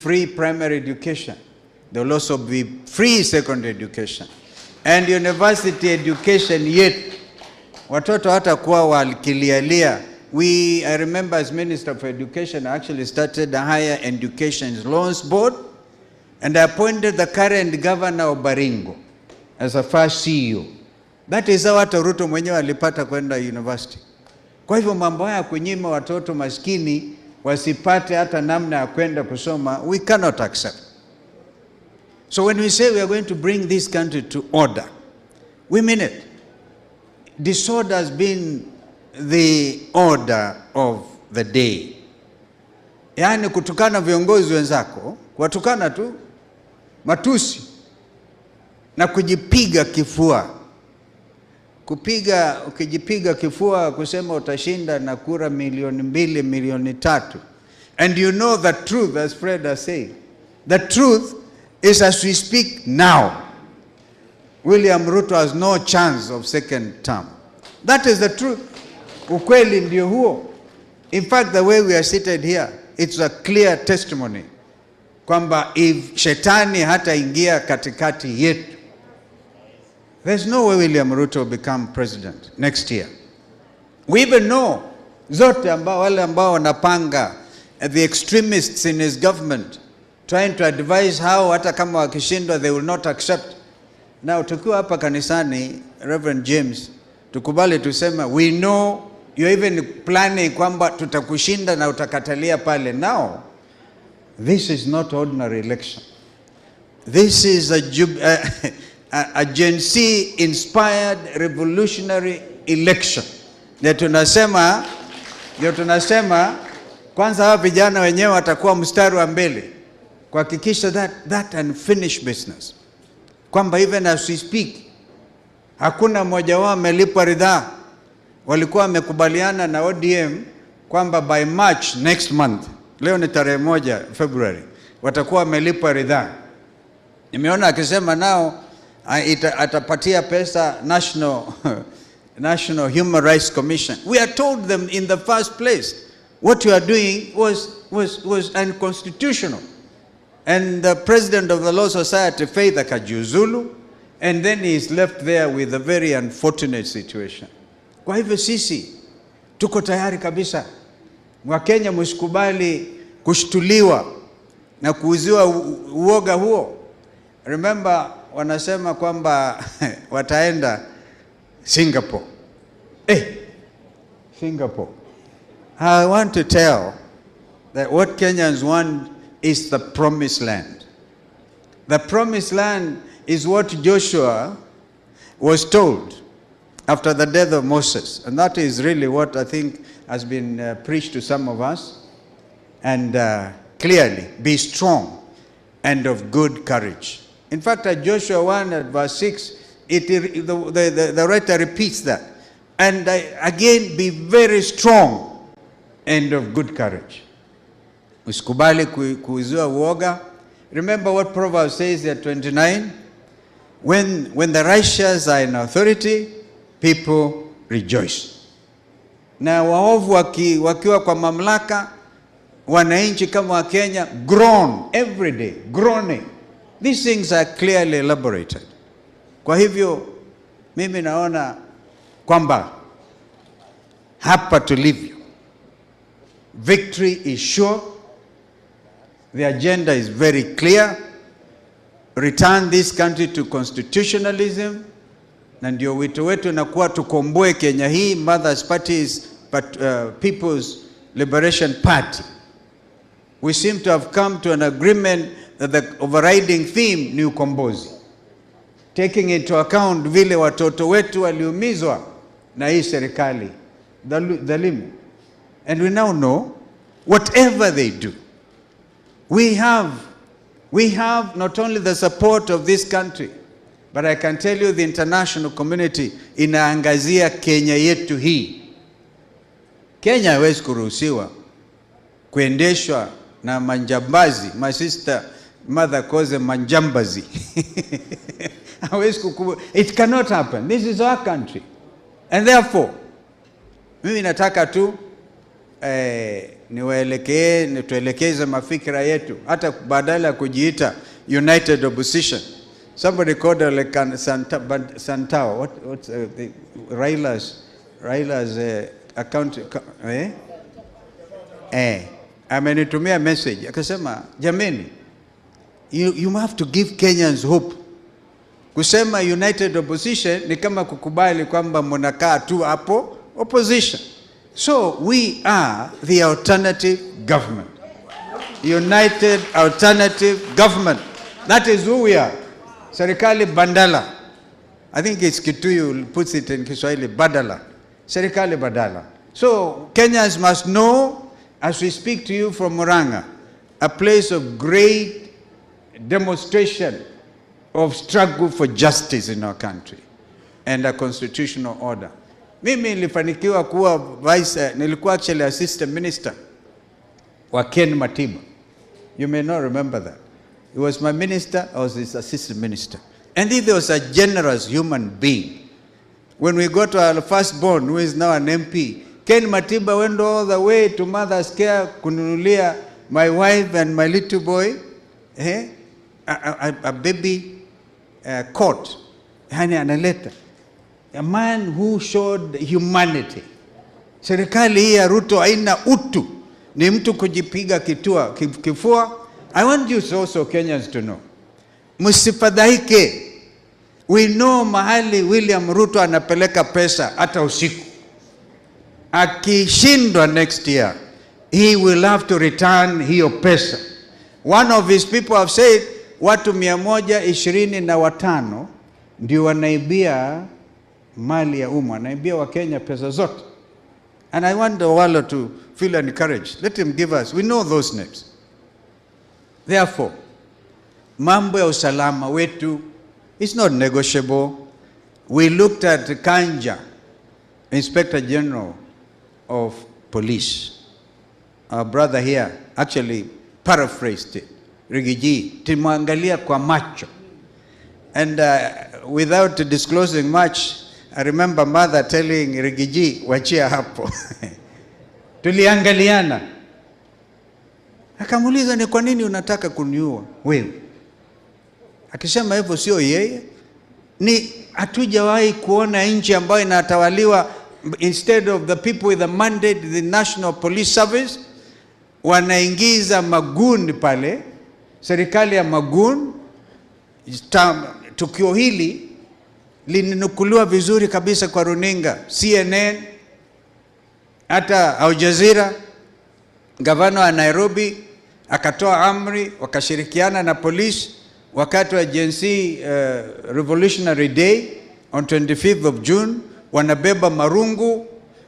free primary education. There will also be free secondary education. And university education yet, watoto hata kuwa walikilialia. I remember as Minister for Education, I actually started the Higher Education Loans Board, and I appointed the current governor of Baringo as a first CEO. That is how hata Ruto mwenyewe alipata kwenda university. Kwa hivyo mambo haya kunyima watoto maskini wasipate hata namna ya kwenda kusoma, we cannot accept. So when we say we are going to bring this country to order, we mean it. Disorder has been the order of the day. Yani kutukana viongozi wenzako, kuwatukana tu, matusi, na kujipiga kifua. Ukijipiga kifua kusema utashinda na kura 2 milioni 3. And you know the truth, as Fred has said. The truth is, as we speak now, William Ruto has no chance of second term. That is the truth. Ukweli ndio huo. In fact, the way we are seated here, it's a clear testimony kwamba if shetani hata ingia katikati yetu, there's no way William Ruto will become president next year. We even know zote wale ambao wanapanga, the extremists in his government, trying to advise how hata kama wakishindwa they will not accept. Now tukiwa hapa kanisani, Reverend James, tukubali tusema, we know you're even planning kwamba tutakushinda na utakatalia pale. Now, this is not ordinary election. This is a Gen Z inspired revolutionary election. Ndio tunasema kwanza hawa vijana wenyewe watakuwa mstari wa mbele kuhakikisha that unfinished business. Kwamba even as we speak, hakuna mmoja wao amelipwa ridhaa. Walikuwa wamekubaliana na ODM kwamba by March next month, leo ni tarehe 1 February, watakuwa wamelipwa ridhaa. Nimeona akisema nao atapatia pesa National Human Rights Commission. We are told them in the first place what you are doing was unconstitutional. And the president of the Law Society, Faith akajiuzulu, and then he is left there with a very unfortunate situation. Kwa hivyo sisi tuko tayari kabisa. Wakenya msikubali kushtuliwa na kuuziwa uoga huo. Remember, wanasema kwamba wataenda Singapore. Singapore. I want to tell that what Kenyans want is the promised land. The promised land is what Joshua was told after the death of Moses. And that is really what I think has been preached to some of us. And clearly, be strong and of good courage. In fact, at Joshua 1 at verse 6, the writer repeats that. And again, be very strong and of good courage. Usikubali kuuziwa uoga. Remember what Proverbs says at 29? When the righteous are in authority, people rejoice. Na waovu wakiwa kwa mamlaka, wananchi kama wa Kenya groan every day, groaning. These things are clearly elaborated. Kwa hivyo mimi naona kwamba hapa tulivyo, victory is sure. The agenda is very clear. Return this country to constitutionalism. Na ndio wito wetu na kuwa tukomboe Kenya hii. Mother's Party is People's Liberation Party. We seem to have come to an agreement that the overriding theme ni ukombozi, taking into account vile watoto wetu waliumizwa na hii serikali dhalimu. And we now know whatever they do, we have not only the support of this country, but I can tell you the international community inaangazia Kenya yetu hii. Kenya haiwezi kuruhusiwa kuendeshwa na manjambazi. My sister mother calls them manjambazi. It cannot happen. This is our country. And therefore, mimi nataka tu tuelekeze mafikira yetu, hata badala ya kujiita United Opposition. Somebody called like Santao. What's Raila's account? Amenitumia message akasema, jameni, you have to give Kenyans hope. Kusema United Opposition ni kama kukubali kwamba mnakaa tu hapo opposition. So we are the alternative government. United Alternative Government. That is who we are. Serikali Bandala. I think it's Kituyu puts it in Kiswahili, Badala. Serikali Badala. So Kenyans must know, as we speak to you from Murang'a, a place of great demonstration of struggle for justice in our country and a constitutional order. Mimi nilifanikiwa kuwa nilikuwa actually assistant minister wa Ken Matiba. You may not remember that. He was my minister, I was his assistant minister. And he was a generous human being. When we got to our firstborn, who is now an MP, Ken Matiba went all the way to Mother's Care kununulia my wife and my little boy a baby coat. Yani analeta. A man who showed humanity. Serikali hii ya Ruto haina utu. Ni mtu kujipiga kifua. I want you also Kenyans to know. Msifadhaike. We know mahali William Ruto anapeleka pesa hata usiku. Akishindwa next year, he will have to return hiyo pesa. One of his people have said, watu 125 ndio wanaibia mali ya umma, wanaibia wa Kenya pesa zote. And I want the Walo to feel encouraged. Let him give us. We know those names. Therefore, mambo ya usalama wetu is not negotiable. We looked at Kanja, Inspector General of Police. Our brother here actually paraphrased it. Rigiji, timwangalia kwa macho. And without disclosing much, I remember mother telling Rigiji, wachia hapo. Tuliangaliana. Akamuuliza, ni kwa nini unataka kuniua wewe? Akisema hivyo sio yeye. Ni hatujawahi kuona nchi ambayo inatawaliwa, instead of the people with a mandate, the National Police Service, wanaingiza maguni pale, serikali ya maguni. Tukio hili linanukuliwa vizuri kabisa kwa runinga, CNN, hata Al Jazeera. Gavana wa Nairobi akatoa amri, wakashirikiana na polisi wakati wa Gen Z Revolutionary Day on 25th of June, wanabeba marungu,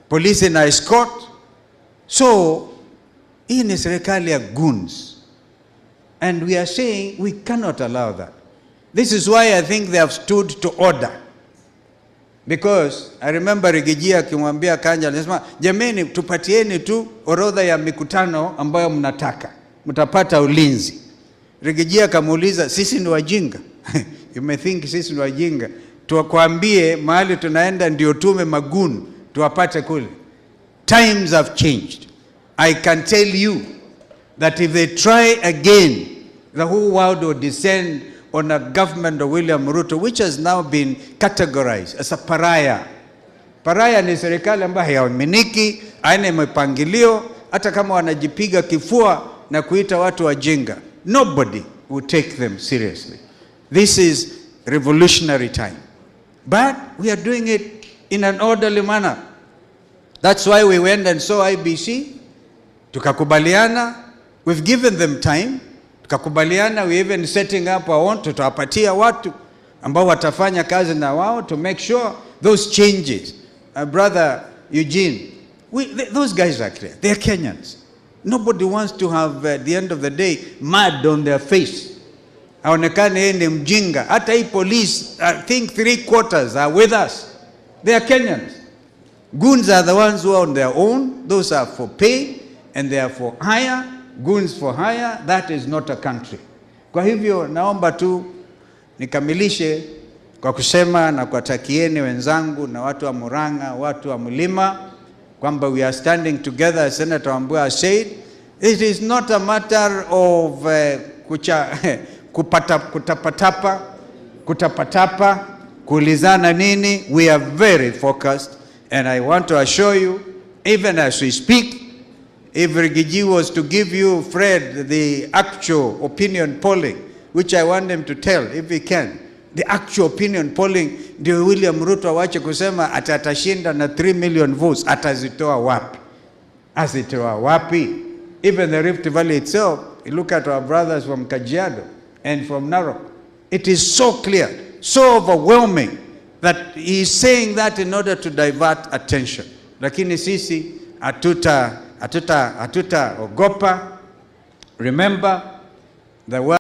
polisi na escort. So hii ni serikali ya goons, and we are saying we cannot allow that. This is why I think they have stood to order. Because I remember Rigiji akimwambia Kanja, anasema, jameni tupatieni tu orodha ya mikutano ambayo mnataka, mtapata ulinzi. Rigiji akamuuliza, sisi ni wajinga? You may think sisi ni wajinga. Tuwakwambie mahali tunaenda ndio tume maguni tuwapate kule. Times have changed. I can tell you that if they try again, the whole world will descend on a government of William Ruto, which has now been categorized as a pariah. Pariah ni serikali ambayo haiaminiki, haina mipangilio, hata kama wanajipiga kifua na kuita watu wajinga. Nobody will take them seriously. This is revolutionary time. But we are doing it in an orderly manner. That's why we went and saw IBC. Tukakubaliana. We've given them time. Tukakubaliana, we even setting up our own, tutawapatia watu ambao watafanya kazi na wao to make sure those changes. Brother Eugene, those guys are clear. They're Kenyans. Nobody wants to have, at the end of the day, mud on their face. Haonekane yeye ni mjinga. Hata hii police, I think 3/4 are with us. They are Kenyans. Goons are the ones who are on their own. Those are for pay and they are for hire. Goons for hire, that is not a country. Kwa hivyo naomba tu nikamilishe kwa kusema na kuwatakieni wenzangu na watu wa Murang'a, watu wa Mlima, kwamba we are standing together, as Senator Wambua said. It is not a matter of kutapatapa, kuulizana nini. We are very focused, and I want to assure you, even as we speak, if Rigiji was to give you, Fred, the actual opinion polling, which I want him to tell, if he can, the actual opinion polling, ndio William Ruto awache kusema atashinda na 3 million votes, atazitoa wapi? Azitoa wapi? Even the Rift Valley itself, you look at our brothers from Kajiado and from Narok, it is so clear, so overwhelming, that he is saying that in order to divert attention. Lakini sisi hatuta ogopa. Remember the word